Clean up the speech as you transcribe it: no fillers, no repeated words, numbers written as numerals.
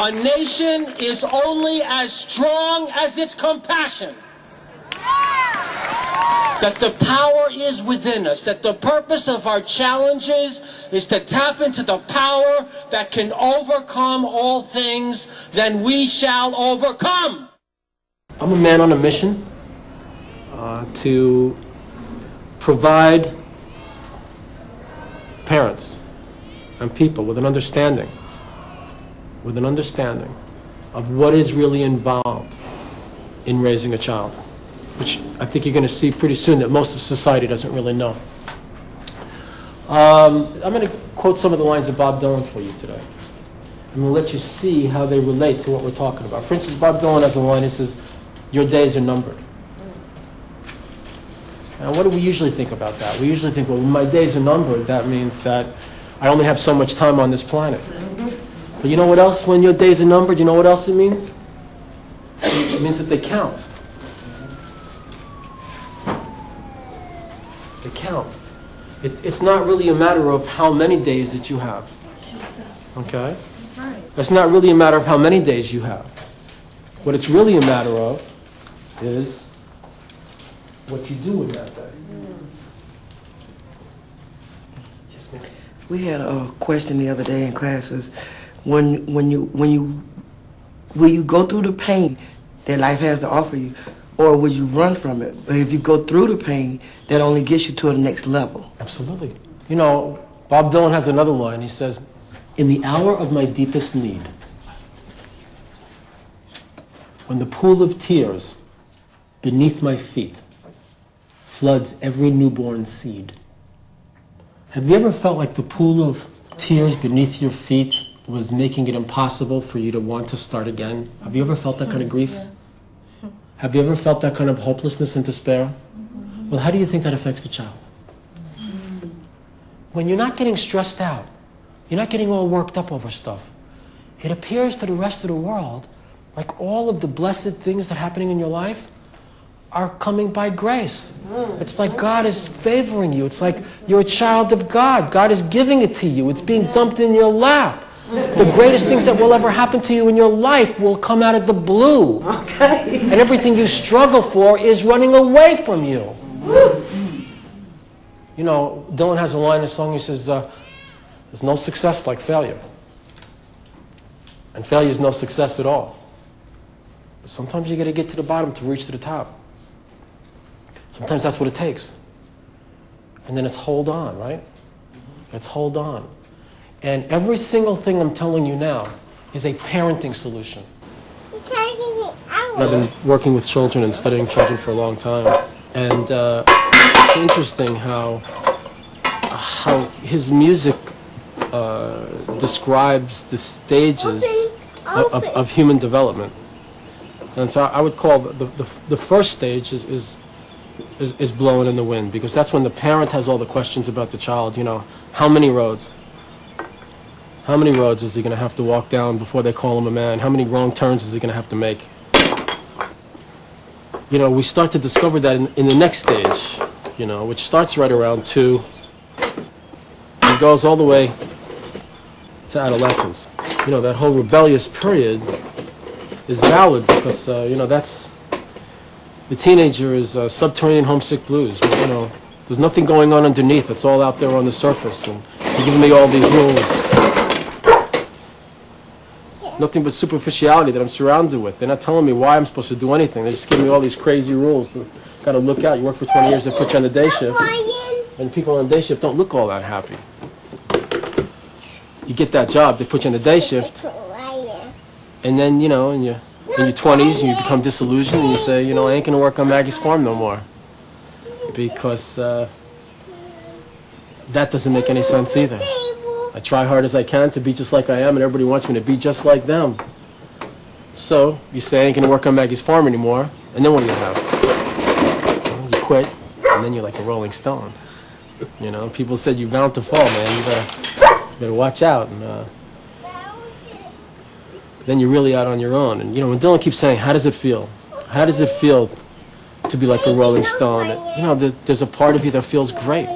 A nation is only as strong as its compassion. That the power is within us, that the purpose of our challenges is to tap into the power that can overcome all things, then we shall overcome. I'm a man on a mission to provide parents and people with an understanding of what is really involved in raising a child, which I think you're going to see pretty soon that most of society doesn't really know. I'm going to quote some of the lines of Bob Dylan for you today. I'm going to let you see how they relate to what we're talking about. For instance, Bob Dylan has a line that says, "Your days are numbered." Now, what do we usually think about that? We usually think, well, when my days are numbered, that means that I only have so much time on this planet. But you know what else, when your days are numbered, you know what else it means? It means that they count. They count. It's not really a matter of how many days that you have. Okay? It's not really a matter of how many days you have. What it's really a matter of is what you do with that day. Yes, ma'am. We had a question the other day in class. Was will you go through the pain that life has to offer you, or would you run from it? But if you go through the pain, that only gets you to the next level. Absolutely. You know, Bob Dylan has another line. He says, "In the hour of my deepest need, when the pool of tears beneath my feet floods every newborn seed." Have you ever felt like the pool of tears beneath your feet was making it impossible for you to want to start again? Have you ever felt that kind of grief? Yes. Have you ever felt that kind of hopelessness and despair? Well, how do you think that affects the child? When you're not getting stressed out, you're not getting all worked up over stuff, it appears to the rest of the world like all of the blessed things that are happening in your life are coming by grace. It's like God is favoring you. It's like you're a child of God. God is giving it to you. It's being dumped in your lap. The greatest things that will ever happen to you in your life will come out of the blue. Okay. And everything you struggle for is running away from you. You know, Dylan has a line in a song, he says, there's no success like failure. And failure is no success at all. But sometimes you got to get to the bottom to reach to the top. Sometimes that's what it takes. And then it's hold on, right? It's hold on. And every single thing I'm telling you now is a parenting solution. I've been working with children and studying children for a long time. And it's interesting how his music describes the stages of human development. And so I would call the first stage is blowing in the wind, because that's when the parent has all the questions about the child. You know, how many roads? How many roads is he going to have to walk down before they call him a man? How many wrong turns is he going to have to make? You know, we start to discover that in the next stage, you know, which starts right around 2 and goes all the way to adolescence. You know, that whole rebellious period is valid because, you know, that's, the teenager is subterranean homesick blues. You know, there's nothing going on underneath. It's all out there on the surface. And you're giving me all these rules. Nothing but superficiality that I'm surrounded with. They're not telling me why I'm supposed to do anything. They just give me all these crazy rules. Got to look out. You work for 20 years, they put you on the day shift. And people on the day shift don't look all that happy. You get that job, they put you on the day shift. And then, you know, in your 20s, you become disillusioned and you say, you know, I ain't going to work on Maggie's farm no more. Because that doesn't make any sense either. I try hard as I can to be just like I am, and everybody wants me to be just like them. So, you say I ain't going to work on Maggie's farm anymore, and then what do you have? Well, you quit, and then you're like a rolling stone. You know, people said you're bound to fall, man. You better watch out. And then you're really out on your own. And, you know, when Dylan keeps saying, how does it feel? How does it feel to be like a rolling stone? You know, there's a part of you that feels great.